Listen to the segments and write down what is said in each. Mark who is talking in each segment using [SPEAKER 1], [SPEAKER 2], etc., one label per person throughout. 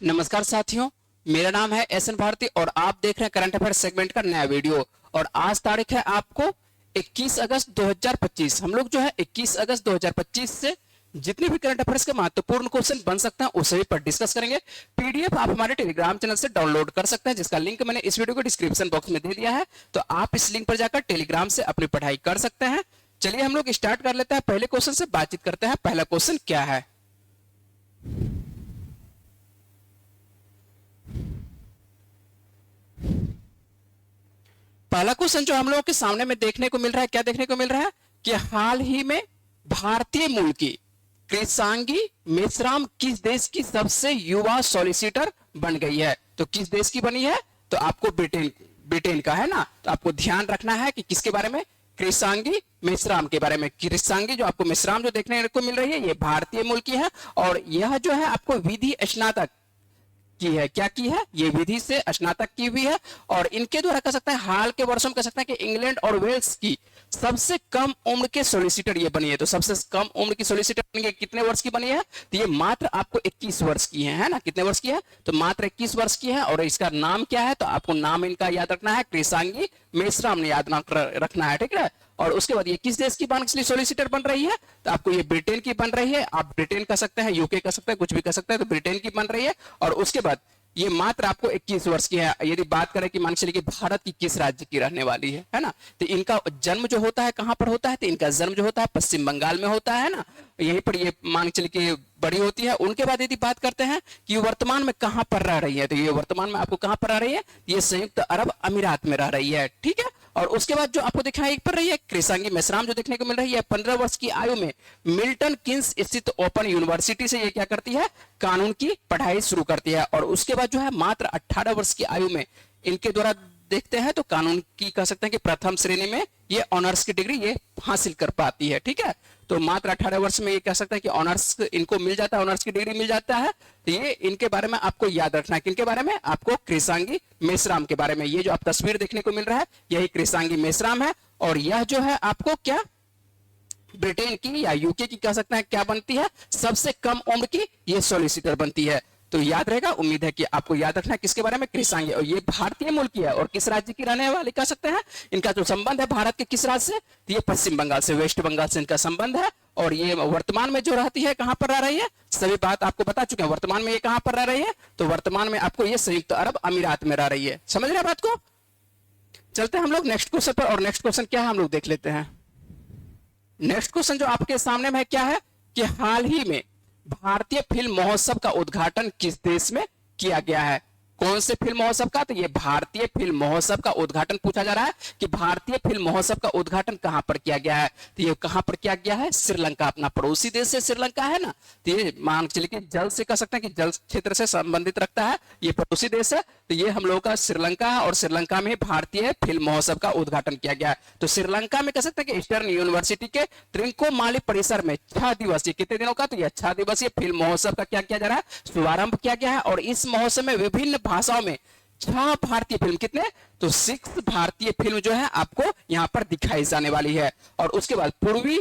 [SPEAKER 1] नमस्कार साथियों, मेरा नाम है एस एन भारती और आप देख रहे हैं करंट अफेयर सेगमेंट का नया वीडियो। और आज तारीख है आपको 21 अगस्त 2025। हम लोग जो है 21 अगस्त 2025 से जितने भी करंट अफेयर्स के महत्वपूर्ण क्वेश्चन बन सकते हैं उसे भी पर डिस्कस करेंगे। पीडीएफ आप हमारे टेलीग्राम चैनल से डाउनलोड कर सकते हैं, जिसका लिंक मैंने इस वीडियो को डिस्क्रिप्शन बॉक्स में दे दिया है, तो आप इस लिंक पर जाकर टेलीग्राम से अपनी पढ़ाई कर सकते हैं। चलिए हम लोग स्टार्ट कर लेते हैं, पहले क्वेश्चन से बातचीत करते हैं। पहला क्वेश्चन क्या है? पहला क्वेश्चन जो हम लोगों के सामने में देखने को मिल रहा है, क्या देखने को मिल रहा है कि हाल ही में भारतीय मूल की कृषांगी मेश्राम किस देश की सबसे युवा सॉलिसिटर बन गई है? तो किस देश की बनी है? तो आपको ब्रिटेन का है ना। तो आपको ध्यान रखना है कि किसके बारे में? कृषांगी मेश्राम के बारे में। कृषांगी जो आपको मेश्राम जो देखने को मिल रही है ये भारतीय मूल की है और यह जो है आपको विधि स्नातक की है। क्या की है? ये विधि से स्नातक की हुई है और इनके द्वारा कह सकते हैं हाल के वर्षों में कह सकते हैं कि इंग्लैंड और वेल्स की सबसे कम उम्र के सॉलिसिटर ये बनी है। तो सबसे कम उम्र की सॉलिसिटर बनी है, कितने वर्ष की बनी है? तो ये मात्र आपको 21 वर्ष की है ना। कितने वर्ष की है? तो मात्र 21 वर्ष की है। और इसका नाम क्या है? तो आपको नाम इनका याद रखना है, कृषांगी मेश्राम ने याद रखना है, ठीक है। और उसके बाद ये किस देश की सॉलिसिटर बन रही है? तो आपको ये ब्रिटेन की बन रही है। आप ब्रिटेन कह सकते हैं, यूके कह सकते हैं, कुछ भी कह सकते हैं, तो ब्रिटेन की बन रही है। और उसके बाद ये मात्र आपको 21 वर्ष की है। यदि बात करें कि मान के चलिए कि भारत की किस राज्य की रहने वाली है ना, तो इनका जन्म जो होता है कहां पर होता है? तो इनका जन्म जो होता है पश्चिम बंगाल में होता है ना। यहीं पर ये मान के चलिए कि बड़ी होती है। उनके बाद यदि बात करते हैं कि वर्तमान में कहां पर रह रही है, तो ये वर्तमान में आपको कहां पर रह रही है? ये संयुक्त अरब अमीरात में रह रही है, ठीक है। और उसके बाद जो आपको दिखाई पर रही है कृषांगी मेश्राम जो देखने को मिल रही है, 15 वर्ष की आयु में मिल्टन किन्स स्थित ओपन यूनिवर्सिटी से ये क्या करती है? कानून की पढ़ाई शुरू करती है। और उसके बाद जो है मात्र 18 वर्ष की आयु में इनके द्वारा देखते हैं तो कानून की कह सकते हैं कि प्रथम श्रेणी में ये ऑनर्स की डिग्री ये हासिल कर पाती है, ठीक है। तो मात्र 18 वर्ष में ये कह सकते हैं कि ऑनर्स इनको मिल जाता है, ऑनर्स की डिग्री मिल जाता है। तो ये इनके बारे में आपको याद रखना है। किनके बारे में? आपको कृषांगी मेश्राम के बारे में। ये जो आप तस्वीर देखने को मिल रहा है यही कृषांगी मेश्राम है। और यह जो है आपको क्या ब्रिटेन की या यूके की कह सकते हैं क्या बनती है? सबसे कम उम्र की ये सॉलिसिटर बनती है। तो याद रहेगा, उम्मीद है कि आपको याद रखना है किसके बारे में? कृषांगी। और ये भारतीय मूल की है और किस राज्य की रहने वाली कह सकते हैं? इनका जो संबंध है भारत के किस राज्य से? तो ये पश्चिम बंगाल से, वेस्ट बंगाल से इनका संबंध है। और ये वर्तमान में जो रहती है कहां पर रह रही है? सभी बात आपको बता चुके हैं। वर्तमान में ये कहां पर रह रही है? तो वर्तमान में आपको ये संयुक्त अरब अमीरात में रह रही है। समझ रहे बात को? चलते हैं हम लोग नेक्स्ट क्वेश्चन पर। और नेक्स्ट क्वेश्चन क्या है हम लोग देख लेते हैं। नेक्स्ट क्वेश्चन जो आपके सामने में है क्या है कि हाल ही में भारतीय फिल्म महोत्सव का उद्घाटन किस देश में किया गया है? कौन से फिल्म महोत्सव का? तो ये भारतीय फिल्म महोत्सव का उद्घाटन पूछा जा रहा है कि भारतीय फिल्म महोत्सव का उद्घाटन कहां पर किया गया है? तो ये कहां पर किया गया है? श्रीलंका, अपना पड़ोसी देश है श्रीलंका, है ना। तो ये मान के चलिए कि जल से कह सकते हैं कि जल क्षेत्र से संबंधित रखता है, ये पड़ोसी देश है। तो ये हम लोगों का श्रीलंका है और श्रीलंका में भारतीय फिल्म महोत्सव का उद्घाटन किया गया है। तो श्रीलंका में कह सकते हैं कि ईस्टर्न यूनिवर्सिटी के त्रिंकोमाली परिसर में 6 दिवसीय, कितने दिनों का? तो यह 6 दिवसीय फिल्म महोत्सव का क्या किया जा रहा है? शुभारंभ किया गया है। और इस महोत्सव में विभिन्न भाषाओं में 6 भारतीय फिल्म, कितने? तो 6 भारतीय फिल्म जो है आपको यहां पर दिखाई जाने वाली है। और उसके बाद पूर्वी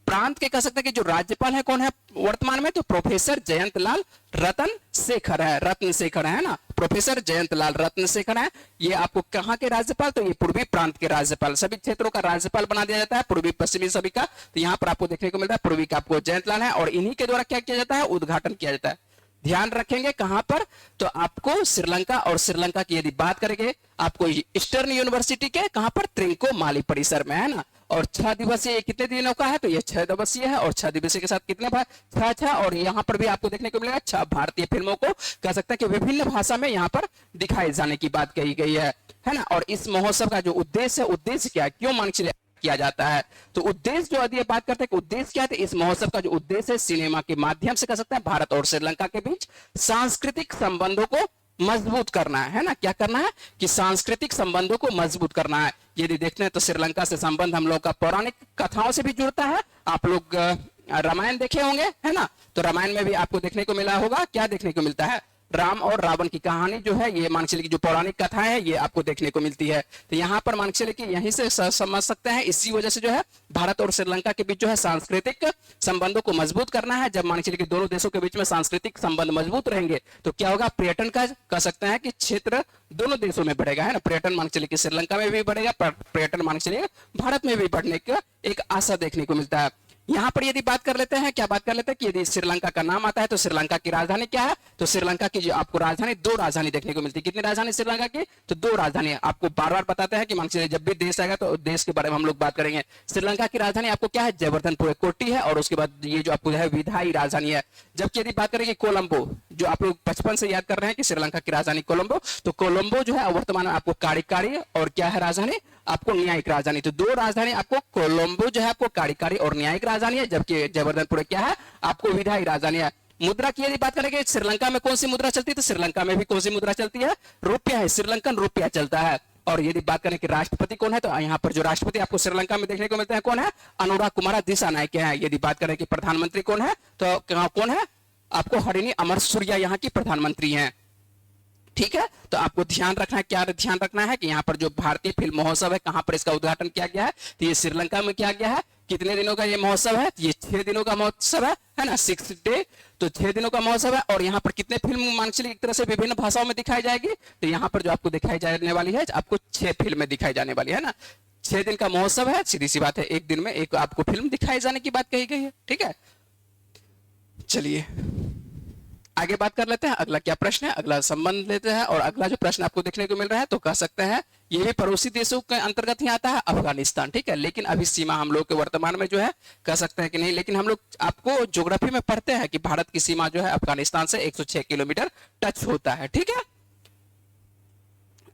[SPEAKER 1] प्रांत के कह सकते हैं कि जो राज्यपाल है कौन है वर्तमान में? तो प्रोफेसर जयंतलाल रतन शेखर है, रत्न शेखर है ना। प्रोफेसर जयंतलाल रत्न शेखर है। ये आपको कहां के राज्यपाल? तो ये पूर्वी प्रांत के राज्यपाल, सभी क्षेत्रों का राज्यपाल बना दिया जाता है, पूर्वी पश्चिमी सभी का। तो यहां पर आपको देखने को मिलता है पूर्वी का आपको जयंतलाल है और इन्हीं के द्वारा क्या किया जाता है? उद्घाटन किया जाता है। ध्यान रखेंगे कहां पर? तो आपको श्रीलंका, और श्रीलंका की यदि बात करेंगे आपको ईस्टर्न यूनिवर्सिटी के कहां पर? त्रिंकोमाली परिसर में, है ना। और 6 दिवसीय कितने दिनों का है? तो ये 6 दिवसीय है। और 6 दिवसीय के साथ कितने भाई? 6। और यहाँ पर भी आपको देखने को मिलेगा 6 भारतीय फिल्मों को कह सकते हैं कि विभिन्न भाषा में यहाँ पर दिखाए जाने की बात कही गई है ना। और इस महोत्सव का जो उद्देश्य है, उद्देश्य क्या है, क्यों मान के किया जाता है? तो उद्देश्य जो यदि बात करते हैं कि उद्देश्य क्या है, इस महोत्सव का जो उद्देश्य है सिनेमा के माध्यम से कह सकते हैं भारत और श्रीलंका के बीच सांस्कृतिक संबंधों को मजबूत करना है ना। क्या करना है? कि सांस्कृतिक संबंधों को मजबूत करना है। यदि देखते हैं तो श्रीलंका से संबंध हम लोग का पौराणिक कथाओं से भी जुड़ता है। आप लोग रामायण देखे होंगे, है ना। तो रामायण में भी आपको देखने को मिला होगा, क्या देखने को मिलता है? राम और रावण की कहानी जो है, ये मान के चलिए की जो पौराणिक कथा है ये आपको देखने को मिलती है। तो यहाँ पर मान के चलिए कि यहीं से समझ सकते हैं, इसी वजह से जो है भारत और श्रीलंका के बीच जो है सांस्कृतिक संबंधों को मजबूत करना है। जब मान के चलिए कि दोनों देशों के बीच में सांस्कृतिक संबंध मजबूत रहेंगे तो क्या होगा, पर्यटन का कह सकते हैं कि क्षेत्र दोनों देशों में बढ़ेगा, है ना। पर्यटन मान के चलिए कि श्रीलंका में भी बढ़ेगा, पर्यटन मान के चलिए भारत में भी बढ़ने का एक आशा देखने को मिलता है। यहां पर यदि बात कर लेते हैं, क्या बात कर लेते हैं कि यदि श्रीलंका का नाम आता है तो श्रीलंका की राजधानी क्या है, तो श्रीलंका की जो आपको राजधानी, दो राजधानी देखने को मिलती है। कितनी राजधानी श्रीलंका की, तो दो राजधानी। आपको बार बार बताते हैं कि मान लीजिए जब भी देश आएगा तो देश के बारे में हम लोग बात करेंगे। श्रीलंका की राजधानी आपको क्या है, जयवर्धनपुर कोट्टी है, और उसके बाद ये जो आपको है विधायी राजधानी है। जबकि यदि बात करेंगे कोलंबो, जो आप लोग बचपन से याद कर रहे हैं कि श्रीलंका की राजधानी कोलंबो, तो कोलंबो जो है वर्तमान में आपको कार्यकारी और क्या है राजधानी, आपको न्यायिक राजधानी। तो दो राजधानी आपको, कोलंबो जो है आपको कार्यकारी और न्यायिक राजधानी है, जबकि जयवर्धनपुर क्या है आपको विधायी राजधानी है। मुद्रा की यदि बात करेंगे, श्रीलंका में कौन सी मुद्रा चलती है, तो श्रीलंका में भी कौन सी मुद्रा चलती है, रुपया है, श्रीलंकन रुपया चलता है। और यदि बात करें कि राष्ट्रपति कौन है, तो यहाँ पर जो राष्ट्रपति आपको श्रीलंका में देखने को मिलते हैं कौन है, अनुराग कुमार दिसानायके हैं। यदि बात करें कि प्रधानमंत्री कौन है, तो कौन है, आपको हरिणी अमरसूरिया यहाँ की प्रधानमंत्री हैं। ठीक है, तो आपको ध्यान रखना है, क्या ध्यान रखना है कि यहाँ पर जो भारतीय फिल्म महोत्सव है, कहां पर इसका उद्घाटन किया गया है, तो ये श्रीलंका में किया गया है। कितने दिनों का ये महोत्सव है, ये 6 दिनों का महोत्सव है ना, 6 डे, तो 6 दिनों का महोत्सव है। और यहाँ पर कितने फिल्म मान चलिए एक तरह से विभिन्न भाषाओं में दिखाई जाएगी, तो यहाँ पर जो आपको दिखाई जाने वाली है, आपको 6 फिल्में दिखाई जाने वाली है ना। 6 दिन का महोत्सव है, सीधी सी बात है, एक दिन में एक आपको फिल्म दिखाई जाने की बात कही गई है। ठीक है, चलिए आगे बात कर लेते हैं। अगला क्या प्रश्न है, अगला संबंध लेते हैं। और अगला जो प्रश्न आपको देखने को मिल रहा है, तो कह सकते हैं ये भी पड़ोसी देशों के अंतर्गत ही आता है, अफगानिस्तान। ठीक है, लेकिन अभी सीमा हम लोग के वर्तमान में जो है कह सकते हैं कि नहीं, लेकिन हम लोग आपको ज्योग्राफी में पढ़ते हैं कि भारत की सीमा जो है अफगानिस्तान से 106 किलोमीटर टच होता है। ठीक है,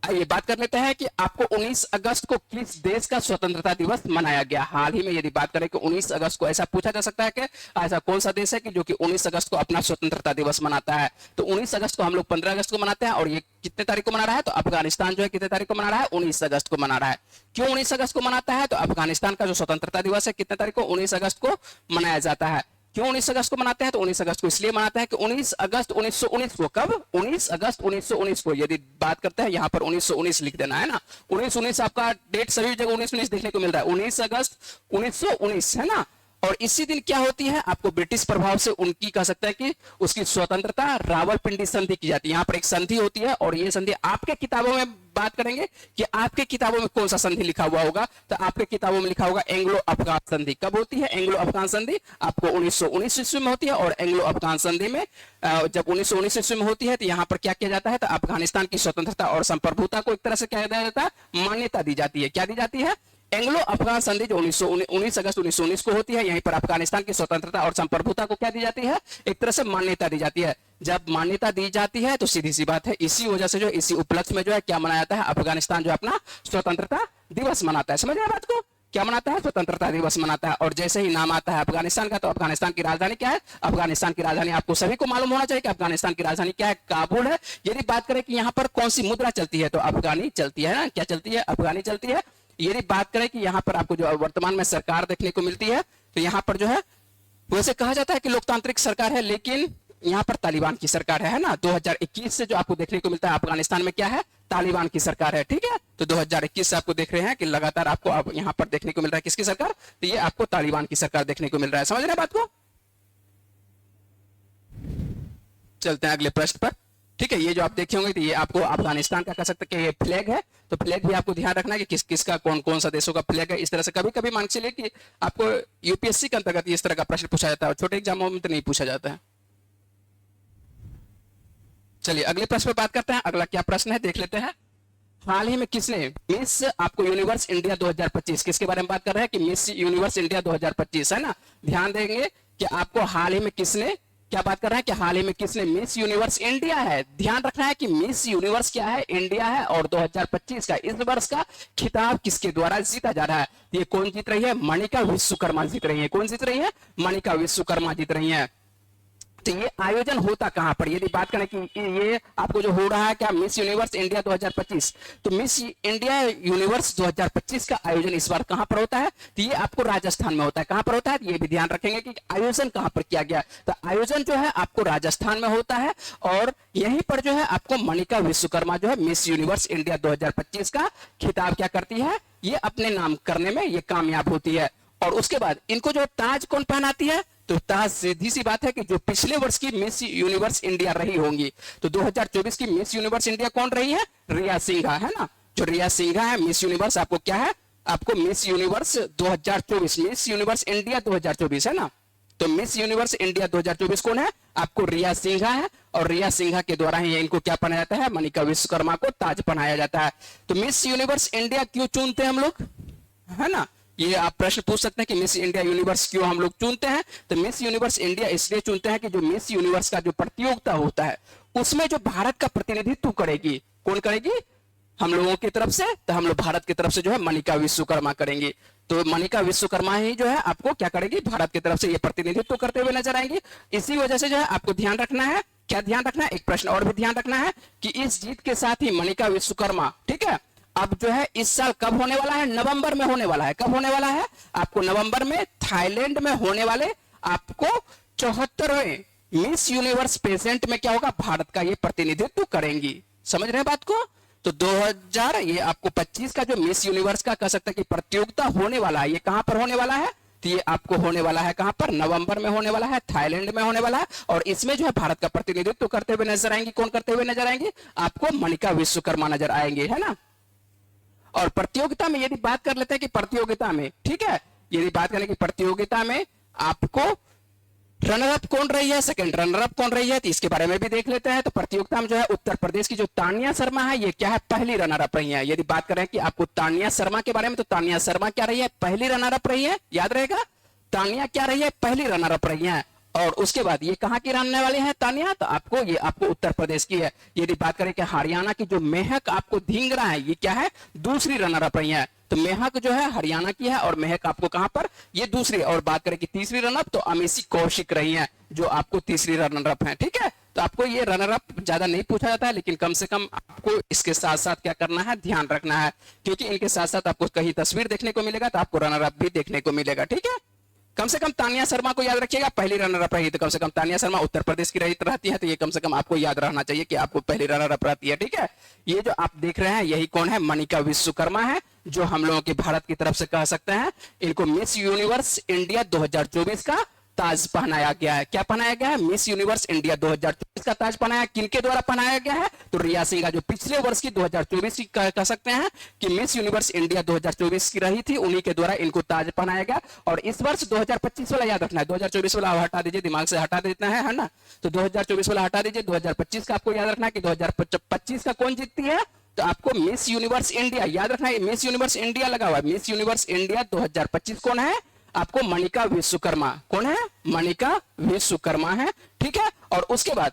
[SPEAKER 1] आइए बात कर लेते हैं कि आपको 19 अगस्त को किस देश का स्वतंत्रता दिवस मनाया गया। हाल ही में यदि बात करें कि 19 अगस्त को, ऐसा पूछा जा सकता है कि ऐसा कौन सा देश है कि जो कि 19 अगस्त को अपना स्वतंत्रता दिवस मनाता है, तो 19 अगस्त को हम लोग 15 अगस्त को मनाते हैं। और ये कितने तारीख को मना रहा है, तो अफगानिस्तान जो है कितने तारीख को मना रहा है, 19 अगस्त को मना रहा है। क्यों 19 अगस्त को मनाता है, तो अफगानिस्तान का जो स्वतंत्रता दिवस है कितने तारीख को, 19 अगस्त को मनाया जाता है। क्यों 19 अगस्त को मनाते हैं, तो 19 अगस्त को इसलिए मनाते हैं कि 19 अगस्त 1919 को, कब, 19 अगस्त 1919 को, यदि बात करते हैं यहाँ पर 1919 लिख देना है ना, 1919 आपका डेट सभी जगह 1919 देखने को मिल रहा है, 19 अगस्त 1919 है ना। और इसी दिन क्या होती है, आपको ब्रिटिश प्रभाव से उनकी कह सकते हैं कि उसकी स्वतंत्रता रावलपिंडी संधि की जाती है। यहाँ पर एक संधि होती है, और ये संधि आपके किताबों में बात करेंगे कि आपके किताबों में कौन सा संधि लिखा हुआ होगा, तो आपके किताबों में लिखा होगा एंग्लो अफगान संधि। कब होती है एंग्लो अफगान संधि, आपको 1919 ईस्वी में होती है। और एंग्लो अफगान संधि में जब 1919 ईस्वी में होती है, तो यहाँ पर क्या किया जाता है, तो अफगानिस्तान की स्वतंत्रता और संप्रभुता को एक तरह से क्या दिया जाता है, मान्यता दी जाती है। क्या दी जाती है, एंग्लो अफगान संधि जो 19 अगस्त 1919 को होती है, यहीं पर अफगानिस्तान की स्वतंत्रता और संप्रभुता को क्या दी जाती है, एक तरह से मान्यता दी जाती है। जब मान्यता दी जाती है तो सीधी सी बात है, इसी वजह से जो इसी उपलक्ष्य में जो है क्या मनाया जाता है, अफगानिस्तान जो अपना स्वतंत्रता दिवस मनाता है। समझ रहे हैं बात को, क्या मनाता है, स्वतंत्रता दिवस मनाता है। और जैसे ही नाम आता है अफगानिस्तान का, तो अफगानिस्तान की राजधानी क्या है, अफगानिस्तान की राजधानी आपको सभी को मालूम होना चाहिए कि अफगानिस्तान की राजधानी क्या है, काबुल है। यदि बात करें कि यहाँ पर कौन सी मुद्रा चलती है, तो अफगानी चलती है ना, क्या चलती है, अफगानी चलती है। यदि बात करें कि यहाँ पर आपको जो वर्तमान में सरकार देखने को मिलती है, तो यहाँ पर जो है वैसे कहा जाता है कि लोकतांत्रिक सरकार है, लेकिन यहाँ पर तालिबान की सरकार है ना। 2021 से जो आपको देखने को मिलता है अफगानिस्तान में क्या है, तालिबान की सरकार है। ठीक है, तो 2021 से आपको देख रहे हैं कि लगातार आपको अब यहाँ पर देखने को मिल रहा है किसकी सरकार, तो ये आपको तालिबान की सरकार देखने को मिल रहा है। समझ रहे हैं बात को, चलते हैं अगले प्रश्न पर। ठीक है, ये जो आप देखे होंगे तो ये आपको अफगानिस्तान का कह सकते हैं कि ये फ्लैग है, तो फ्लैग भी आपको ध्यान रखना है कि किस किसका कौन कौन सा देशों का फ्लैग है। इस तरह से कभी कभी मान चलिए कि आपको यूपीएससी के अंतर्गत इस तरह का प्रश्न पूछा जाता है, और छोटे एग्जामों में तो नहीं पूछा जाता है। चलिए अगले प्रश्न पर बात करते हैं। अगला क्या प्रश्न है देख लेते हैं। हाल ही में किसने मिस आपको यूनिवर्स इंडिया 2025, किसके बारे में बात कर रहे हैं कि मिस यूनिवर्स इंडिया 2025 है ना। ध्यान देंगे कि आपको हाल ही में किसने, क्या बात कर रहे हैं कि हाल ही में किसने मिस यूनिवर्स इंडिया है। ध्यान रखना है कि मिस यूनिवर्स क्या है, इंडिया है। और 2025 का इस वर्ष का खिताब किसके द्वारा जीता जा रहा है, ये कौन जीत रही है, मणिका विश्वकर्मा जीत रही है। कौन जीत रही है, मणिका विश्वकर्मा जीत रही है। तो ये आयोजन होता कहां पर, यदि बात करें कि ये आपको जो हो रहा है क्या, मिस यूनिवर्स इंडिया 2025, तो मिस इंडिया यूनिवर्स 2025 का आयोजन इस बार कहां पर होता है, तो ये आपको राजस्थान में होता है। कहां पर होता है, ये भी ध्यान रखेंगे कि आयोजन कहां पर किया गया, तो आयोजन जो है आपको राजस्थान में होता है, और यहीं पर जो है आपको मनिका विश्वकर्मा जो है मिस यूनिवर्स इंडिया 2025 का खिताब क्या करती है, ये अपने नाम करने में ये कामयाब होती है। और उसके बाद इनको जो ताज कौन पहनाती है, तो ताज सीधी सी बात है कि जो पिछले वर्ष की मिस यूनिवर्स इंडिया रही होंगी, तो 2024 की मिस यूनिवर्स इंडिया कौन रही है, रिया सिंघा है ना। जो रिया सिंघा है मिस यूनिवर्स, आपको क्या है, आपको miss universe 2024, miss universe India 2024 है ना। तो मिस यूनिवर्स इंडिया 2024 कौन है, आपको रिया सिंघा है, और रिया सिंघा के द्वारा ही इनको क्या पहनाया जाता है, मनिका विश्वकर्मा को ताज पहनाया जाता है। तो मिस यूनिवर्स इंडिया क्यों चुनते हैं हम लोग, है ना, ये आप प्रश्न पूछ सकते हैं कि मिस इंडिया यूनिवर्स क्यों हम लोग चुनते हैं। तो मिस यूनिवर्स इंडिया इसलिए चुनते हैं कि जो मिस यूनिवर्स का जो प्रतियोगिता होता है उसमें जो भारत का प्रतिनिधित्व करेगी, कौन करेगी, हम लोगों की तरफ से, तो हम लोग भारत की तरफ से जो है मनिका विश्वकर्मा करेंगे। तो मनिका विश्वकर्मा ही जो है आपको क्या करेगी, भारत की तरफ से ये प्रतिनिधित्व करते हुए नजर आएंगे। इसी वजह से जो है आपको ध्यान रखना है, क्या ध्यान रखना है, एक प्रश्न और भी ध्यान रखना है कि इस जीत के साथ ही मनिका विश्वकर्मा, ठीक है, अब जो है इस साल कब होने वाला है, नवंबर में होने वाला है। कब होने वाला है, आपको नवंबर में थाईलैंड में होने वाले आपको 74वें मिस यूनिवर्स पेजेंट में क्या होगा, भारत का ये प्रतिनिधित्व करेंगी। समझ रहे हैं बात को। तो 2000 ये आपको 25 का जो मिस यूनिवर्स का कह सकते हैं कि प्रतियोगिता होने वाला है, ये कहां पर होने वाला है, तो ये आपको होने वाला है कहां पर, नवंबर में होने वाला है, थाईलैंड में होने वाला है। और इसमें जो है भारत का प्रतिनिधित्व करते हुए नजर आएंगे, कौन करते हुए नजर आएंगे, आपको मनिका विश्वकर्मा नजर आएंगे, है ना। और प्रतियोगिता में यदि बात कर लेते हैं कि प्रतियोगिता में, ठीक है, यदि बात करें कि प्रतियोगिता में आपको रनर अप कौन रही है, सेकंड रनर अप कौन रही है, तो इसके बारे में भी देख लेते हैं। तो प्रतियोगिता में जो है उत्तर प्रदेश की जो तानिया शर्मा है, ये क्या है, पहली रनर अप रही है। यदि बात करें कि आपको तानिया शर्मा के बारे में, तो तानिया शर्मा क्या रही है, पहली रनर अप रही है, याद रहेगा, तानिया क्या रही है, पहली रनर अप रही है। और उसके बाद ये कहां की रहने वाली है तानिया, तो आपको ये आपको उत्तर प्रदेश की है। यदि बात करें कि हरियाणा की जो मेहक आपको धिंगरा है, ये क्या है, दूसरी रनर अप रही है। तो मेहक जो है हरियाणा की है, और मेहक आपको कहां पर, ये दूसरी। और बात करें कि तीसरी रनर अप, तो अमीसी कौशिक रही है, जो आपको तीसरी रनर अप है, ठीक है। तो आपको ये रनर अप ज्यादा नहीं पूछा जाता है, लेकिन कम से कम आपको इसके साथ साथ क्या करना है, ध्यान रखना है, क्योंकि इनके साथ साथ आपको कहीं तस्वीर देखने को मिलेगा, तो आपको रनर अप भी देखने को मिलेगा, ठीक है। कम से कम तानिया शर्मा को याद रखिएगा, पहली रनर अप रही, तो कम से कम तानिया शर्मा उत्तर प्रदेश की रहती है, तो ये कम से कम आपको याद रहना चाहिए कि आपको पहली रनर अप रहती है, ठीक है। ये जो आप देख रहे हैं यही कौन है, मनिका विश्वकर्मा है, जो हम लोगों के भारत की तरफ से कह सकते हैं इनको मिस यूनिवर्स इंडिया 2024 का ताज पहनाया गया है। क्या पहनाया गया है, मिस यूनिवर्स इंडिया 2024 का ताज पहनाया, किनके द्वारा पहनाया गया है, तो रिया सिंघा, जो पिछले वर्ष की 2024 की कह सकते हैं कि मिस यूनिवर्स इंडिया 2024 की रही थी, उन्हीं के द्वारा इनको ताज पहनाया गया। और इस वर्ष 2025 वाला याद रखना है, 2024 वाला हटा दीजिए, दिमाग से हटा देना है ना। तो 2024 वाला हटा दीजिए, 2025 का आपको याद रखना है कि 2025 का कौन जीतती है, तो आपको मिस यूनिवर्स इंडिया याद रखना है, मिस यूनिवर्स इंडिया लगा हुआ है, मिस यूनिवर्स इंडिया 2025 कौन है, आपको मनिका विश्वकर्मा, कौन है, मनिका विश्वकर्मा है, ठीक है। और उसके बाद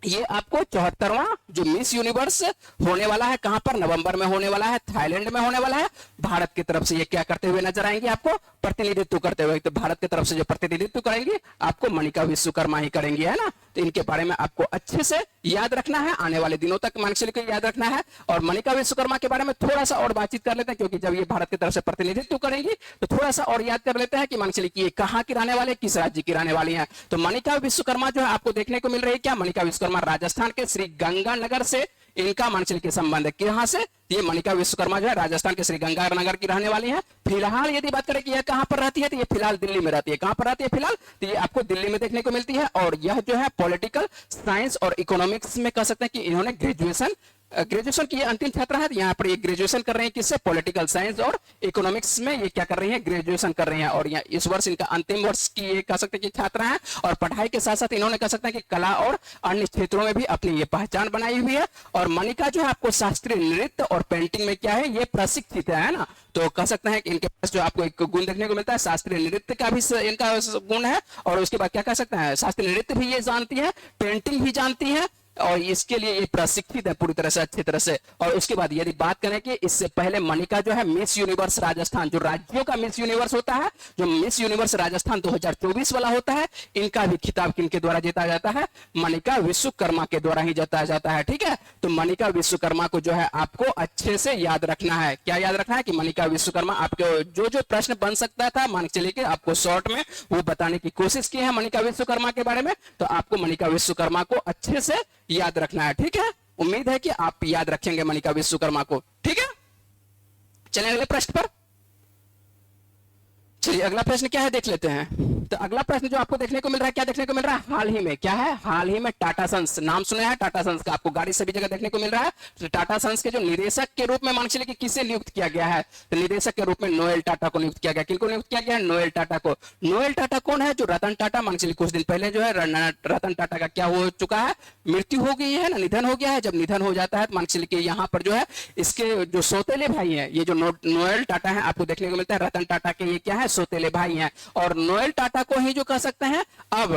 [SPEAKER 1] ये आपको 74वां जो मिस यूनिवर्स होने वाला है, कहां पर, नवंबर में होने वाला है, थाईलैंड में होने वाला है। भारत की तरफ से ये क्या करते हुए नजर आएंगे, आपको प्रतिनिधित्व करते हुए। तो भारत की तरफ से जो प्रतिनिधित्व करेंगे आपको मनिका विश्वकर्मा ही करेंगे, है ना। तो इनके बारे में आपको अच्छे से याद रखना है, आने वाले दिनों तक मानसिक को याद रखना है। और मनिका विश्वकर्मा के बारे में थोड़ा सा और बातचीत कर लेते हैं, क्योंकि जब ये भारत की तरफ से प्रतिनिधित्व करेंगी तो थोड़ा सा और याद कर लेते हैं कि मानसिक ये कहां की रहने वाले, किस राज्य की रहने वाली है। तो मनिका विश्वकर्मा जो है आपको देखने को मिल रही है, क्या मनिका विश्वकर्मा राजस्थान के श्री गंगानगर से इनका मानसिक के संबंध है, कहां से, ये मनिका विश्वकर्मा जो है राजस्थान के श्री गंगानगर की रहने वाली है। फिलहाल यदि बात करें कि यह कहां पर रहती है, तो ये फिलहाल दिल्ली में रहती है। कहां पर रहती है फिलहाल, तो ये आपको दिल्ली में देखने को मिलती है। और यह जो है पॉलिटिकल साइंस और इकोनॉमिक्स में कह सकते हैं कि इन्होंने ग्रेजुएशन की अंतिम छात्रा है। यहाँ पर ये ग्रेजुएशन कर रहे हैं, किससे, पॉलिटिकल साइंस और इकोनॉमिक्स में ये क्या कर रही है, ग्रेजुएशन कर रही हैं। और यहाँ इस वर्ष इनका अंतिम वर्ष की ये कह सकते हैं कि छात्रा है। और पढ़ाई के साथ साथ इन्होंने कह सकते हैं कि कला और अन्य क्षेत्रों में भी अपनी ये पहचान बनाई हुई है। और मनिका जो है आपको शास्त्रीय नृत्य और पेंटिंग में क्या है, ये प्रशिक्षित है ना। तो कह सकते हैं कि इनके पास जो आपको एक गुण देखने को मिलता है, शास्त्रीय नृत्य का भी इनका गुण है। और उसके बाद क्या कह सकते हैं, शास्त्रीय नृत्य भी ये जानती है, पेंटिंग भी जानती है, और इसके लिए ये प्रशिक्षित है पूरी तरह से, अच्छी तरह से। और उसके बाद यदि बात करें कि इससे पहले मनिका जो है मिस यूनिवर्स राजस्थान, जो राज्यों का मिस यूनिवर्स होता है, जो मिस यूनिवर्स राजस्थान 2024 वाला होता है, इनका भी खिताब किनके द्वारा जीता जाता है? मनिका विश्वकर्मा के द्वारा ही जीता जाता है। ठीक है, तो मनिका विश्वकर्मा को जो है आपको अच्छे से याद रखना है। क्या याद रखना है? कि मनिका विश्वकर्मा, आपके जो जो प्रश्न बन सकता था मान के चलिए कि आपको शॉर्ट में वो बताने की कोशिश की है मनिका विश्वकर्मा के बारे में, तो आपको मनिका विश्वकर्मा को अच्छे से याद रखना है। ठीक है, उम्मीद है कि आप याद रखेंगे मनिका विश्वकर्मा को। ठीक है, चलिए अगले प्रश्न पर। चलिए अगला प्रश्न क्या है देख लेते हैं। तो अगला प्रश्न जो आपको देखने को मिल रहा है, क्या देखने को मिल रहा है? हाल ही में क्या है? हाल ही में टाटा सन्स, नाम सुने हैं टाटा सन्स का, आपको गाड़ी सभी जगह देखने को मिल रहा है। तो टाटा सन्स के जो निदेशक के रूप में मान चलिए कि किसे नियुक्त किया गया है? तो निदेशक के रूप में नोएल टाटा को नियुक्त किया गया। किनको नियुक्त किया गया है? नोएल टाटा को। नोएल टाटा कौन है? जो रतन टाटा, मान चलिए कुछ दिन पहले जो है रतन टाटा का क्या हो चुका है? मृत्यु हो गई है ना, निधन हो गया है। जब निधन हो जाता है तो मान चलिए कि यहाँ पर जो है इसके जो सौतेले भाई हैं, ये जो नोएल टाटा है आपको देखने को मिलता है, रतन टाटा के ये क्या है? सौतेले भाई हैं। और नोएल टाटा को ही जो कह सकते हैं अब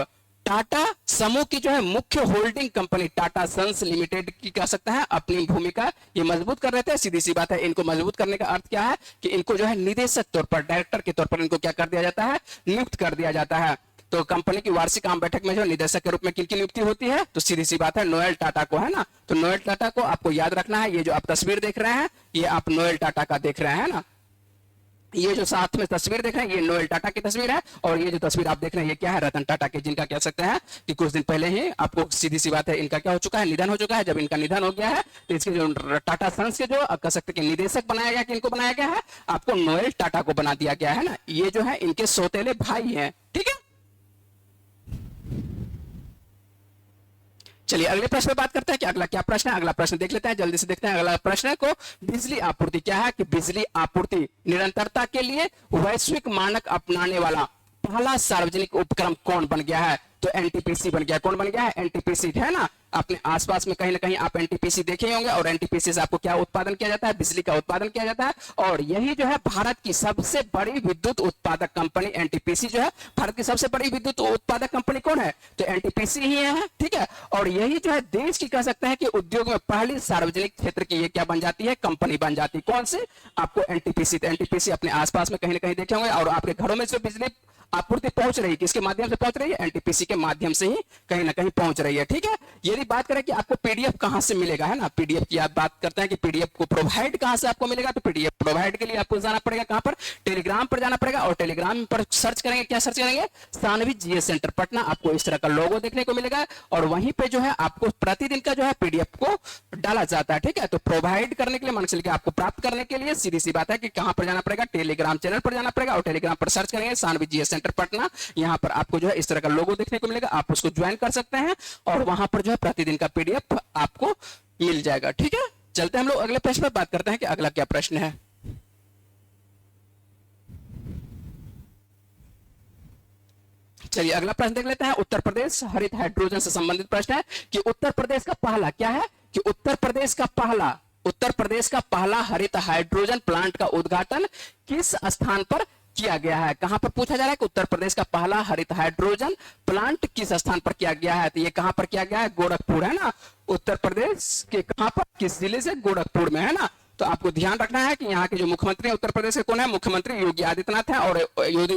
[SPEAKER 1] टाटा समूह की जो है मुख्य holding company Tata Sons Limited की कह सकते हैं अपनी भूमिका ये मजबूत कर रहे थे। सीधी सी बात है, इनको मजबूत करने का अर्थ क्या है? कि इनको जो है निदेशक तौर पर, डायरेक्टर के तौर पर इनको क्या कर दिया जाता है? नियुक्त कर दिया जाता है। तो कंपनी की वार्षिक आम बैठक में जो निदेशक के रूप में किनकी नियुक्ति होती है? तो सीधी सी बात है नोएल टाटा को, है ना। तो नोएल टाटा को आपको याद रखना है। ये जो आप तस्वीर देख रहे हैं ये आप नोएल टाटा का देख रहे हैं ना, ये जो साथ में तस्वीर देख रहे हैं ये नोएल टाटा की तस्वीर है। और ये जो तस्वीर आप देख रहे हैं ये क्या है? रतन टाटा की, जिनका कह सकते हैं कि कुछ दिन पहले ही आपको सीधी सी बात है इनका क्या हो चुका है? निधन हो चुका है। जब इनका निधन हो गया है तो इसके जो टाटा सन्स के जो कह सकते हैं कि निदेशक बनाया गया, किनको बनाया गया है? आपको नोएल टाटा को बना दिया गया है ना। ये जो है इनके सौतेले भाई हैं। ठीक है, चलिए अगले प्रश्न पे बात करते हैं कि अगला क्या प्रश्न है। अगला प्रश्न देख लेते हैं, जल्दी से देखते हैं। अगला प्रश्न को बिजली आपूर्ति क्या है? कि बिजली आपूर्ति निरंतरता के लिए वैश्विक मानक अपनाने वाला पहला सार्वजनिक उपक्रम कौन बन गया है? तो एनटीपीसी बन गया। कौन बन गया है? एनटीपीसी, है ना। अपने आसपास में कहीं ना कहीं आप एनटीपीसी देखे होंगे। और एनटीपीसी से आपको क्या उत्पादन किया जाता है? बिजली का उत्पादन किया जाता है। और यही जो है भारत की सबसे बड़ी विद्युत उत्पादक कंपनी एनटीपीसी जो है, भारत की सबसे बड़ी विद्युत उत्पादक कंपनी कौन है? तो एनटीपीसी ही है। ठीक है, और यही जो है देश की कह सकते हैं कि उद्योग में पहली सार्वजनिक क्षेत्र की ये क्या बन जाती है? कंपनी बन जाती है। कौन से? आपको एनटीपीसी। तो एनटीपीसी अपने आसपास में कहीं ना कहीं देखे होंगे। और आपके घरों में जो बिजली आपूर्ति पहुंच रही है किसके माध्यम से पहुंच रही है? एनटीपीसी के माध्यम से ही कहीं ना कहीं पहुंच रही है। ठीक है, यदि बात करें कि आपको पीडीएफ कहां से मिलेगा, है ना, पीडीएफ की आप बात करते हैं कि पीडीएफ को प्रोवाइड कहां से आपको मिलेगा, तो पीडीएफ प्रोवाइड के लिए आपको जाना पड़ेगा कहां पर? टेलीग्राम पर जाना पड़ेगा। और टेलीग्राम पर सर्च करेंगे, क्या सर्च करेंगे? Saanvi GS centre Patna. आपको इस तरह का लोगो देखने को मिलेगा और वहीं पे जो है आपको प्रतिदिन का जो है पीडीएफ को डाला जाता है। ठीक है, तो प्रोवाइड करने के लिए मान चलिए कि आपको प्राप्त करने के लिए सीधी सी बात है कि कहां पर जाना पड़ेगा? टेलीग्राम चैनल पर जाना पड़ेगा। और टेलीग्राम पर सर्च करेंगे सानवी जीएस सेंटर पटना, यहां पर आपको जो है इस तरह का लोगो देखने को मिलेगा। आप उसको ज्वाइन कर सकते हैं और वहां पर जो है प्रतिदिन का पीडीएफ आपको मिल जाएगा। ठीक है, चलते हैं हम लोग अगले प्रश्न पर बात करते हैं कि अगला क्या प्रश्न है। चलिए अगला प्रश्न देख लेते हैं। उत्तर प्रदेश हरित हाइड्रोजन से संबंधित प्रश्न है कि उत्तर प्रदेश का पहला क्या है? कि उत्तर प्रदेश का पहला हरित हाइड्रोजन प्लांट का उद्घाटन किस स्थान पर किया गया है? कहां पर पूछा जा रहा है कि उत्तर प्रदेश का पहला हरित हाइड्रोजन प्लांट किस स्थान पर किया गया है? तो ये कहां पर किया गया है? गोरखपुर, है ना। उत्तर प्रदेश के कहां पर, किस जिले से? गोरखपुर में, है ना। तो आपको ध्यान रखना है कि यहाँ के जो मुख्यमंत्री उत्तर प्रदेश के कौन है? मुख्यमंत्री योगी आदित्यनाथ है। और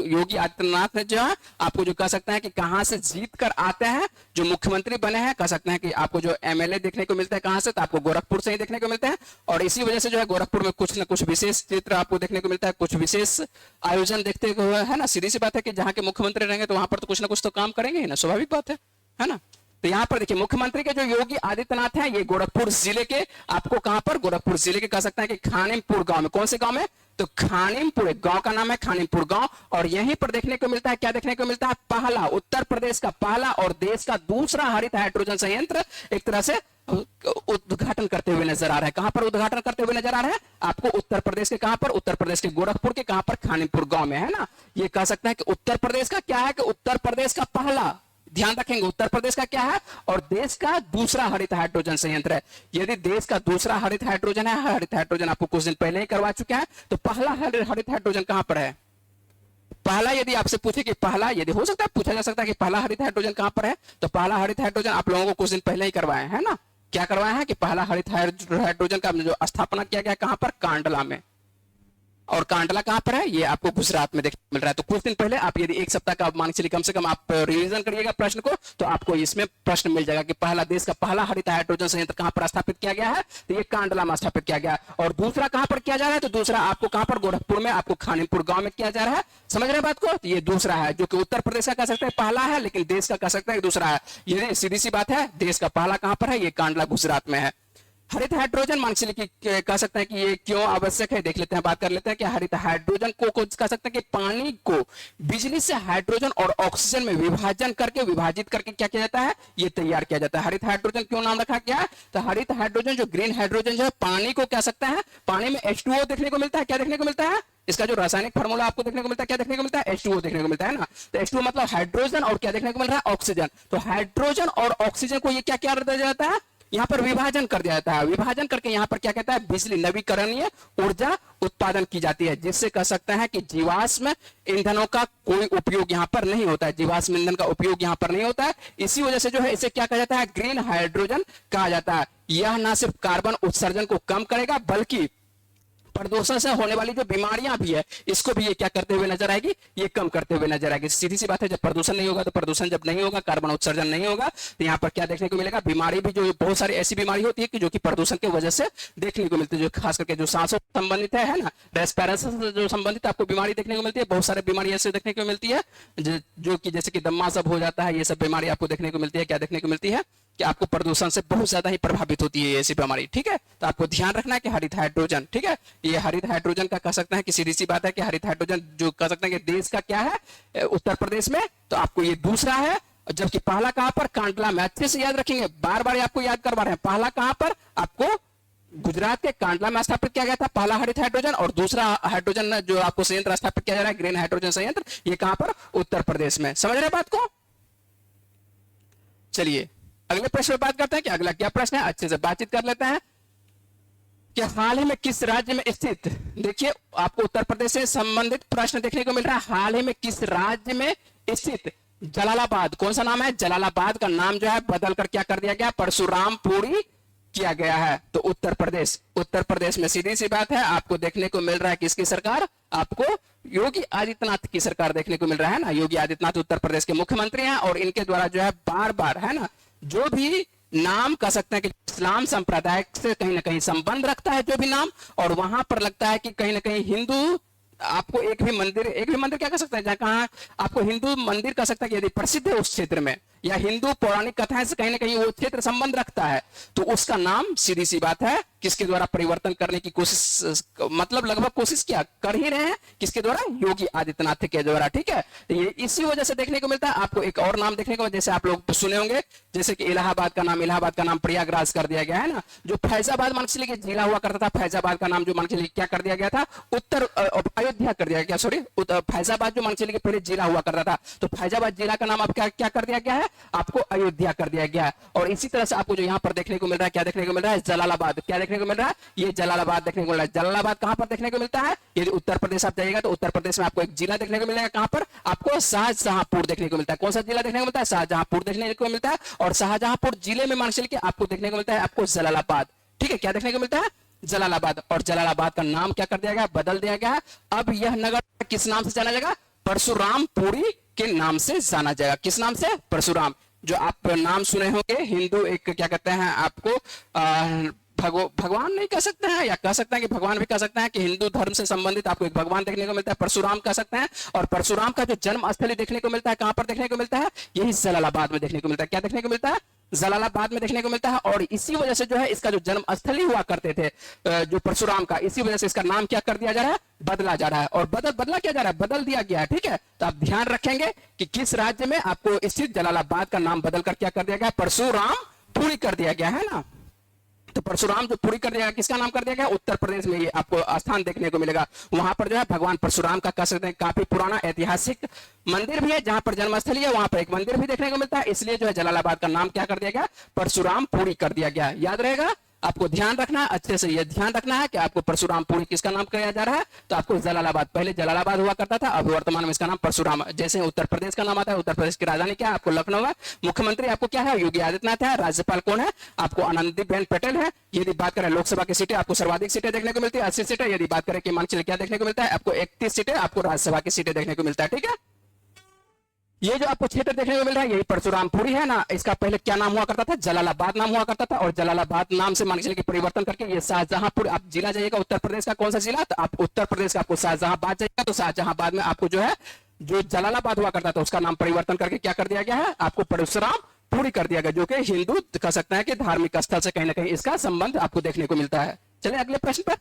[SPEAKER 1] योगी आदित्यनाथ ने जो है आपको जो कह सकते हैं कि कहां से जीत कर आते हैं, जो मुख्यमंत्री बने हैं, कह सकते हैं कि आपको जो एमएलए देखने को मिलता है कहां से? तो आपको गोरखपुर से ही देखने को मिलते हैं। और इसी वजह से जो है गोरखपुर में कुछ न कुछ विशेष चित्र आपको देखने को मिलता है, कुछ विशेष आयोजन देखते हुए, है ना। सीधी सी बात है कि जहां के मुख्यमंत्री रहेंगे तो वहां पर तो कुछ ना कुछ तो काम करेंगे ही ना, स्वाभाविक बात है ना। तो यहां पर देखिए मुख्यमंत्री के जो योगी आदित्यनाथ हैं ये गोरखपुर जिले के, आपको कहां पर? गोरखपुर जिले के कह सकते हैं कि खानिमपुर गांव में। कौन से गांव में? तो खानिमपुर, एक गांव का नाम है खानिमपुर गांव। और यहीं पर देखने को मिलता है, क्या देखने को मिलता है? पहला, उत्तर प्रदेश का पहला और देश का दूसरा हरित हाइड्रोजन संयंत्र एक तरह से उद्घाटन करते हुए नजर आ रहा है। कहां पर उद्घाटन करते हुए नजर आ रहा है? आपको उत्तर प्रदेश के कहां पर? उत्तर प्रदेश के गोरखपुर के कहां पर? खानिमपुर गांव में, है ना। ये कह सकते हैं कि उत्तर प्रदेश का क्या है? कि उत्तर प्रदेश का पहला, ध्यान रखेंगे, उत्तर प्रदेश का क्या है? और देश का दूसरा हरित हाइड्रोजन संयंत्र है। यदि देश का दूसरा हरित हाइड्रोजन है, हरित हाइड्रोजन आपको कुछ दिन पहले ही करवा चुके हैं, तो पहला हरित हाइड्रोजन कहां पर है? पहला यदि आपसे पूछे कि पहला, यदि हो सकता है पूछा जा सकता है कि पहला हरित हाइड्रोजन कहां पर है, तो पहला हरित हाइड्रोजन आप लोगों को कुछ दिन पहले ही करवाए है ना, क्या करवाया है कि पहला हरित हाइड्रोजन का जो स्थापना किया गया कहां पर, कांडला में। और कांडला कहां पर है, ये आपको गुजरात में देखने मिल रहा है। तो कुछ दिन पहले आप यदि एक सप्ताह का मान चलिए कम से कम आप रिवीजन करिएगा प्रश्न को, तो आपको इसमें प्रश्न मिल जाएगा कि पहला देश का पहला हरित हाइड्रोजन संयंत्र कहां पर स्थापित किया गया है, तो ये कांडला में स्थापित किया गया है। और दूसरा कहां पर किया जा रहा है, तो दूसरा आपको कहां पर, गोरखपुर में, आपको खानीपुर गांव में किया जा रहा है। समझ रहे बात को, तो ये दूसरा है, जो कि उत्तर प्रदेश का कह सकते हैं पहला है, लेकिन देश का कह सकते हैं दूसरा है। ये सीधी सी बात है, देश का पहला कहां पर है, ये कांडला गुजरात में है। हरित हाइड्रोजन मान लीजिए कि कह सकते हैं कि ये क्यों आवश्यक है, देख लेते हैं, बात कर लेते हैं कि हरित हाइड्रोजन को कह सकते हैं कि पानी को बिजली से हाइड्रोजन और ऑक्सीजन में विभाजित करके क्या किया जाता है, ये तैयार किया जाता है। हरित हाइड्रोजन क्यों नाम रखा गया है, तो हरित हाइड्रोजन जो ग्रीन हाइड्रोजन जो है पानी को कह सकते हैं, पानी में H2O देखने को मिलता है, क्या देखने को मिलता है, इसका जो रासायनिक फार्मूला आपको देखने को मिलता है, क्या देखने को मिलता है, H2O देखने को मिलता है ना। तो H2O मतलब हाइड्रोजन, और क्या देखने को मिल रहा है, ऑक्सीजन। तो हाइड्रोजन और ऑक्सीजन को ये क्या क्या दिया जाता है, यहाँ पर विभाजन कर दिया जाता है। विभाजन करके यहाँ पर क्या कहता है, बिजली, नवीकरणीय ऊर्जा उत्पादन की जाती है, जिससे कह सकते हैं कि जीवाश्म ईंधनों का कोई उपयोग यहाँ पर नहीं होता है, जीवाश्म ईंधन का उपयोग यहाँ पर नहीं होता है। इसी वजह से जो है इसे क्या कहा जाता है, ग्रीन हाइड्रोजन कहा जाता है। यह न सिर्फ कार्बन उत्सर्जन को कम करेगा, बल्कि प्रदूषण से होने वाली जो बीमारियां भी है, इसको भी ये क्या करते हुए नजर आएगी, ये कम करते हुए नजर आएगी। सीधी सी बात है, जब प्रदूषण नहीं होगा, तो प्रदूषण जब नहीं होगा, कार्बन उत्सर्जन नहीं होगा, तो यहाँ पर क्या देखने को मिलेगा, बीमारी भी, जो बहुत सारी ऐसी बीमारी होती है कि जो कि प्रदूषण की वजह से देखने को मिलती है, जो खास करके जो सांसों से संबंधित है ना, रेस्पिरेशन से जो संबंधित आपको बीमारी देखने को मिलती है। बहुत सारी बीमारी ऐसे देखने को मिलती है जो कि जैसे कि दम्मा सब हो जाता है, ये सब बीमारी आपको देखने को मिलती है। क्या देखने को मिलती है कि आपको प्रदूषण से बहुत ज्यादा ही प्रभावित होती है ऐसी बीमारी, ठीक है। तो आपको ध्यान रखना है कि हरित हाइड्रोजन, ठीक है, ये हरित हाइड्रोजन का कह सकते हैं कि सीधी सी बात है कि हरित हाइड्रोजन जो कह सकते हैं कि देश का क्या है, उत्तर प्रदेश में, तो आपको ये दूसरा है। जबकि पहला कहां पर, कांडला में। अच्छे से याद रखेंगे, बार बार आपको याद करवा रहे हैं, पहला कहां पर, आपको गुजरात के कांडला में स्थापित किया गया था पहला हरित हाइड्रोजन, और दूसरा हाइड्रोजन जो आपको संयंत्र स्थापित किया जा रहा है, ग्रीन हाइड्रोजन संयंत्र, ये कहां पर, उत्तर प्रदेश में। समझ रहे बात को। चलिए अगले प्रश्न पर बात करते हैं कि अगला क्या प्रश्न है, अच्छे से बातचीत कर लेते हैं कि हाल ही में किस राज्य में स्थित, देखिए आपको उत्तर प्रदेश से संबंधित प्रश्न देखने को मिल रहा है। हाल ही में किस राज्य में स्थित जलालाबाद, कौन सा नाम है, जलालाबाद का नाम जो है बदल कर क्या कर दिया गया, परशुरामपुरी किया गया है। तो उत्तर प्रदेश में सीधी सी बात है, आपको देखने को मिल रहा है किसकी सरकार, आपको योगी आदित्यनाथ की सरकार देखने को मिल रहा है ना। योगी आदित्यनाथ उत्तर प्रदेश के मुख्यमंत्री हैं, और इनके द्वारा जो है बार बार है ना, जो भी नाम कह सकते हैं कि इस्लाम संप्रदाय से कहीं ना कहीं संबंध रखता है जो भी नाम, और वहां पर लगता है कि कहीं ना कहीं हिंदू, आपको एक भी मंदिर क्या कह सकते हैं, जहां आपको हिंदू मंदिर कह सकता है कि यदि प्रसिद्ध है उस क्षेत्र में, या हिंदू पौराणिक कथाएं से कहीं ना कहीं वो क्षेत्र संबंध रखता है, तो उसका नाम सीधी सी बात है किसके द्वारा परिवर्तन करने की कोशिश, मतलब लगभग कोशिश क्या कर ही रहे हैं, किसके द्वारा, योगी आदित्यनाथ के द्वारा, ठीक है। तो ये इसी वजह से देखने को मिलता है। आपको एक और नाम देखने को, जैसे आप लोग सुने होंगे, जैसे कि इलाहाबाद का नाम प्रयागराज कर दिया गया है ना। जो फैजाबाद मान के जिला हुआ करता था, फैजाबाद का नाम जो मान के क्या कर दिया गया था, अयोध्या कर दिया गया, सॉरी फैजाबाद जो मान के पहले जिला हुआ करता था, तो फैजाबाद जिला का नाम अब क्या कर दिया गया है, आपको अयोध्या कर दिया गया है। और इसी तरह से आपको जो यहाँ पर देखने को मिल रहा है, क्या देखने को मिल रहा है, जलालाबाद, क्या देखने को मिल रहा है, ये जलालाबाद देखने को मिल रहा है। जलालाबाद कहां पर देखने को मिलता है, यदि उत्तर प्रदेश आप जाइएगा तो उत्तर प्रदेश में आपको एक जिला देखने को मिलेगा, कहां पर, आपको शाहजहांपुर देखने को मिलता है। कौन सा जिला देखने को मिलता है, शाहजहांपुर देखने को मिलता है। और शाहजहांपुर जिले में मान के आपको देखने को मिलता है आपको जलालाबाद, ठीक है, क्या देखने को मिलता है, जलालाबाद। और जलालाबाद का नाम क्या कर दिया गया, बदल दिया गया। अब यह नगर किस नाम से जाना जाएगा, परशुरामपुरी के नाम से जाना जाएगा। किस नाम से, परशुराम। जो आप नाम सुने होंगे, हिंदू एक क्या कहते हैं आपको, भगवान नहीं कह सकते हैं, या कह सकते हैं कि भगवान भी कह सकते हैं कि हिंदू धर्म से संबंधित आपको एक भगवान देखने को मिलता है, परशुराम कह सकते हैं। और परशुराम का जो जन्म स्थली देखने को मिलता है, कहां पर देखने को मिलता है, यही जलालाबाद में देखने को मिलता है। क्या देखने को मिलता है, जलालाबाद में देखने को मिलता है। और इसी वजह से जो है इसका जो जन्म स्थली हुआ करते थे जो परशुराम का, इसी वजह से इसका नाम क्या कर दिया जा रहा है, बदला जा रहा है। और बदला क्या जा रहा है, बदल दिया गया है, ठीक है। तो आप ध्यान रखेंगे कि किस राज्य में आपको स्थित जलालाबाद का नाम बदल कर क्या कर दिया गया, परशुरामपुरी कर दिया गया है ना। तो परशुराम जो पूरी कर दिया गया, किसका नाम कर दिया गया, उत्तर प्रदेश में ये आपको स्थान देखने को मिलेगा। वहां पर जो है भगवान परशुराम का कह सकते हैं काफी पुराना ऐतिहासिक मंदिर भी है, जहां पर जन्मस्थली है, वहां पर एक मंदिर भी देखने को मिलता है। इसलिए जो है जलालाबाद का नाम क्या कर दिया गया, परशुरामपुरी कर दिया गया। याद रहेगा, आपको ध्यान रखना है, अच्छे से यह ध्यान रखना है कि आपको परशुरामपुरी किसका नाम किया जा रहा है, तो आपको जलालाबाद, पहले जलालाबाद हुआ करता था, अब वर्तमान में इसका नाम परशुराम। जैसे उत्तर प्रदेश का नाम आता है, उत्तर प्रदेश की राजधानी क्या है, आपको लखनऊ है। मुख्यमंत्री आपको क्या है, योगी आदित्यनाथ है। राज्यपाल कौन है, आपको आनंदीबेन पटेल है। यदि बात करें लोकसभा की सीटें, आपको सर्वाधिक सीटें देखने को मिलती है, 80 सीटें। यदि बात करें कि मान चलिए क्या देखने को मिलता है, आपको 31 सीटें आपको राज्यसभा की सीटें देखने को मिलता है। ठीक है, ये जो आपको क्षेत्र देखने को मिल रहा है यही परशुरामपुरी है ना। इसका पहले क्या नाम हुआ करता था, जलालाबाद नाम हुआ करता था, और जलालाबाद नाम से मान के चलिए कि परिवर्तन करके ये शाहजहांपुर, आप जिला जाइएगा उत्तर प्रदेश का कौन सा जिला, तो आप उत्तर प्रदेश का आपको शाहजहांबाद जाइएगा, तो शाहजहांबाद में आपको जो है जो जलालाबाद हुआ करता था उसका नाम परिवर्तन करके क्या कर दिया गया है, आपको परशुरामपुरी कर दिया गया, जो कि हिंदू कह सकते हैं कि धार्मिक स्थल से कहीं ना कहीं इसका संबंध आपको देखने को मिलता है। चलिए अगले प्रश्न पर।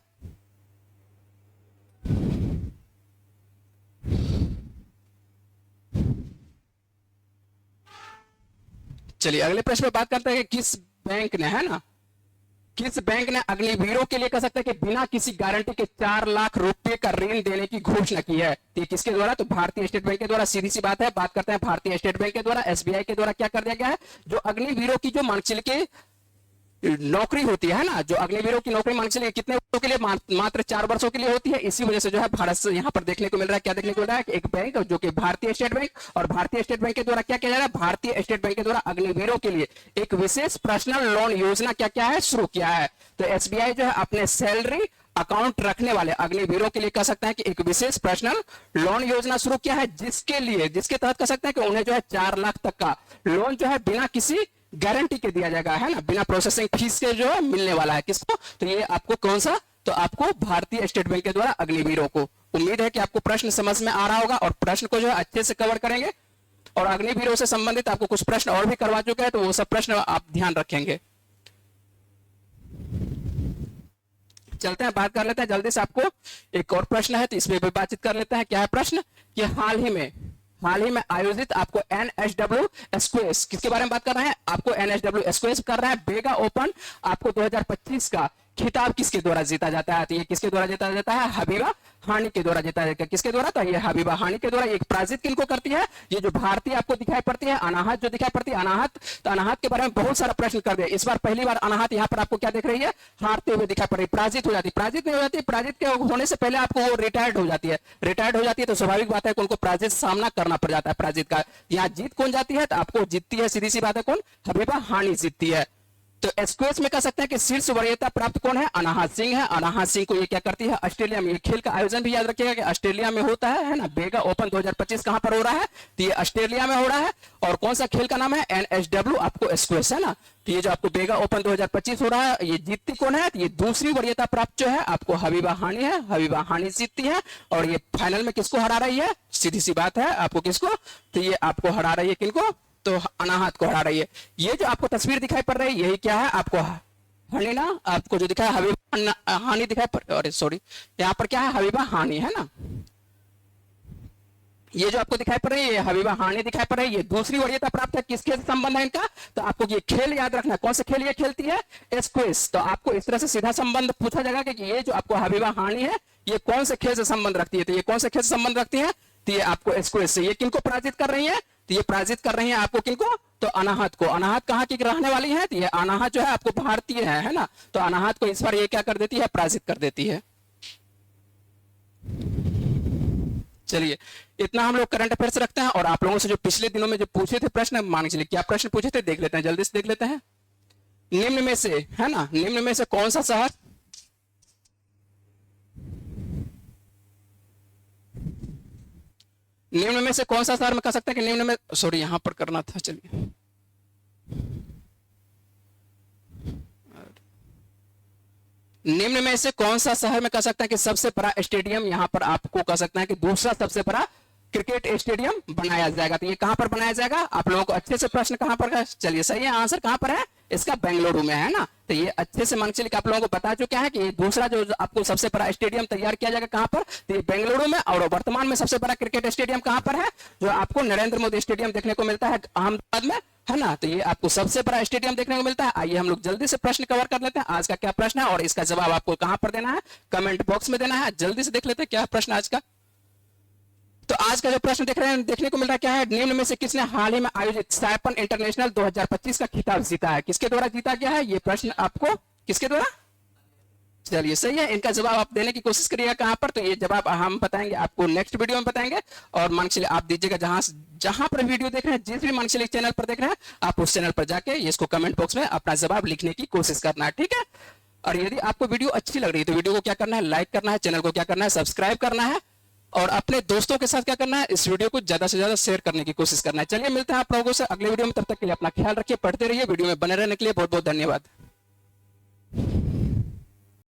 [SPEAKER 1] चलिए अगले प्रश्न पर बात करते हैं कि किस बैंक ने, है ना, किस बैंक ने अग्निवीरों के लिए कह सकते हैं कि बिना किसी गारंटी के 4 लाख रुपए का ऋण देने की घोषणा की है। तो किसके द्वारा, तो भारतीय स्टेट बैंक के द्वारा। सीधी सी बात है, बात करते हैं भारतीय स्टेट बैंक के द्वारा, एसबीआई के द्वारा क्या कर दिया गया है, जो अग्निवीरों की जो मानचिल के नौकरी होती है ना, जो अग्निवीरों की नौकरी मान चलिए कितने वर्षों के लिए, मात्र 4 वर्षों के लिए होती है। इसी वजह से जो है भारत से यहाँ पर देखने को मिल रहा है, क्या देखने को मिल रहा है, एक बैंक जो कि भारतीय स्टेट बैंक, और भारतीय स्टेट बैंक के द्वारा क्या किया जा रहा है, भारतीय स्टेट बैंक के द्वारा अग्निवीरों के लिए एक विशेष पर्सनल लोन योजना क्या क्या है, शुरू किया है। तो एसबीआई जो है अपने सैलरी अकाउंट रखने वाले अग्निवीरों के लिए कह सकते हैं कि एक विशेष पर्सनल लोन योजना शुरू किया है, जिसके तहत कह सकते हैं कि उन्हें जो है 4 लाख तक का लोन जो है बिना किसी गारंटी के दिया जाएगा, है ना, बिना प्रोसेसिंग फीस के जो है मिलने वाला है। किसको, तो ये आपको कौन सा, तो आपको भारतीय स्टेट बैंक के द्वारा अग्निवीरों को। उम्मीद है कि आपको प्रश्न समझ में आ रहा होगा और प्रश्न को जो है अच्छे से कवर करेंगे, और अग्निवीरों से संबंधित आपको कुछ प्रश्न और भी करवा चुके हैं, तो वो सब प्रश्न आप ध्यान रखेंगे। चलते हैं, बात कर लेते हैं जल्दी से। आपको एक और प्रश्न है तो इसमें भी बातचीत कर लेते हैं। क्या है प्रश्न, कि हाल ही में आयोजित आपको एनएसडब्ल्यू स्क्वेस, किसके बारे में बात कर रहे हैं, आपको एनएसडब्ल्यू स्क्वेस कर रहा है, बेगा ओपन आपको 2025 का खिताब किसके द्वारा जीता जाता है, तो ये किसके द्वारा जीता जाता है, हबीबा हानी के द्वारा जीता जाता है। किसके द्वारा, तो ये हबीबा हानी के द्वारा। एक पराजित किनको करती है, ये जो भारतीय आपको दिखाई पड़ती है अनाहत, जो दिखाई पड़ती है अनाहत, तो अनाहत के बारे में बहुत सारा प्रश्न कर दिया। इस बार पहली बार अनाहत यहाँ पर आपको क्या दिख रही है, हारते हुए दिखाई पड़ रही, पराजित हो जाती है। पराजित नहीं हो जाती, पराजित के होने से पहले आपको वो रिटायर्ड हो जाती है। रिटायर्ड हो जाती है तो स्वाभाविक बात है कि उनको पराजित सामना करना पड़ जाता है पराजित का। यहाँ जीत कौन जाती है, तो आपको जीतती है, सीधी सी बात है, कौन, हबीबा हानी जीतती है। तो स्क्वेस में कह सकते हैं कि शीर्ष वरीयता प्राप्त कौन है, अनाहत सिंह है। अनाहत सिंह को ये क्या करती है, ऑस्ट्रेलिया में, ये खेल का आयोजन भी याद रखिएगा कि ऑस्ट्रेलिया में होता है ना। बेगा ओपन 2025 कहां पर हो रहा है, तो ये ऑस्ट्रेलिया में हो रहा है। और कौन सा खेल का नाम है, एनएसडब्ल्यू आपको स्क्वेस, है ना। तो ये जो आपको बेगा ओपन 2025 हो रहा है, ये जीतती कौन है, तो ये दूसरी वरीयता प्राप्त जो है आपको हबीबा हानी है, हबीबा हानी जीतती है। और ये फाइनल में किसको हरा रही है, सीधी सी बात है आपको किसको, तो ये आपको हरा रही है किनको, तो अनाहत को हरा रही है। ये जो आपको तस्वीर दिखाई पड़ रही है यही क्या है, आपको हानी ना, आपको जो दिखा है हबीबा हानी दिखाई पड़, अरे सॉरी, यहाँ पर क्या है, हबीबा हानी, है ना। ये जो आपको दिखाई पड़ रही है हबीबा हानी दिखाई पड़ रही है, ये दूसरी वरीयता प्राप्त है। किसके संबंध है इनका, तो आपको ये खेल याद रखना है, कौन सा खेल ये खेलती है, स्क्वेश। तो आपको इस तरह से सीधा संबंध पूछा जाएगा कि ये जो आपको हबीबा हानी है ये कौन से खेल से संबंध रखती है, तो ये कौन से खेल से संबंध रखती है, तो ये आपको स्क्वेश से। ये किनको पराजित कर रही है, तो ये पराजित कर रही है आपको किनको, तो अनाहत को। अनाहत कहाँ की रहने वाली है, तो ये अनाहत जो है आपको भारतीय है ना। तो अनाहत को इस बार ये क्या कर देती है, पराजित कर देती है। चलिए इतना हम लोग करंट अफेयर्स रखते हैं, और आप लोगों से जो पिछले दिनों में जो पूछे थे प्रश्न, मान के चलिए क्या प्रश्न पूछे थे, देख लेते हैं, जल्दी से देख लेते हैं। निम्न में से, है ना, निम्न में से कौन सा शहर, निम्न में से कौन सा शहर में कह सकते हैं कि निम्न में, सॉरी यहां पर करना था, चलिए निम्न में से कौन सा शहर में कह सकते हैं कि सबसे बड़ा स्टेडियम, यहां पर आपको कह सकते हैं कि दूसरा सबसे बड़ा क्रिकेट स्टेडियम बनाया जाएगा। तो ये कहां पर बनाया जाएगा, आप लोगों को अच्छे से प्रश्न कहां पर है, चलिए सही है, आंसर कहां पर है, इसका बेंगलुरु में, है ना। तो ये अच्छे से मान चलिए आप लोगों को बता चुके हैं कि ये दूसरा जो आपको सबसे बड़ा स्टेडियम तैयार किया जाएगा कहां पर, तो ये बेंगलुरु में। और वर्तमान में सबसे बड़ा क्रिकेट स्टेडियम कहां पर है, जो आपको नरेंद्र मोदी स्टेडियम देखने को मिलता है अहमदाबाद में, है ना। तो ये आपको सबसे बड़ा स्टेडियम देखने को मिलता है। आइए हम लोग जल्दी से प्रश्न कवर कर लेते हैं, आज का क्या प्रश्न है और इसका जवाब आपको कहां पर देना है, कमेंट बॉक्स में देना है। जल्दी से देख लेते हैं क्या प्रश्न आज का। तो आज का जो प्रश्न देख रहे हैं, देखने को मिल रहा है क्या है, निम्न में से किसने हाल ही में आयोजित सैपन इंटरनेशनल 2025 का खिताब जीता है, किसके द्वारा जीता गया है, ये प्रश्न आपको किसके द्वारा? चलिए सही है, इनका जवाब आप देने की कोशिश करिएगा कहां पर, तो ये जवाब हम बताएंगे आपको नेक्स्ट वीडियो में बताएंगे। और मान के चलिए आप दीजिएगा जहां पर वीडियो देख रहे हैं, जिस भी मान के चलिए चैनल पर देख रहे हैं, आप उस चैनल पर जाके इसको कमेंट बॉक्स में अपना जवाब लिखने की कोशिश करना है, ठीक है। और यदि आपको वीडियो अच्छी लग रही है तो वीडियो को क्या करना है, लाइक करना है, चैनल को क्या करना है, सब्सक्राइब करना है, और अपने दोस्तों के साथ क्या करना है, इस वीडियो को ज्यादा से ज्यादा शेयर करने की कोशिश करना है। चलिए मिलते हैं आप लोगों से अगले वीडियो में, तब तक के लिए अपना ख्याल रखिए, पढ़ते रहिए, वीडियो में बने रहने के लिए बहुत बहुत धन्यवाद।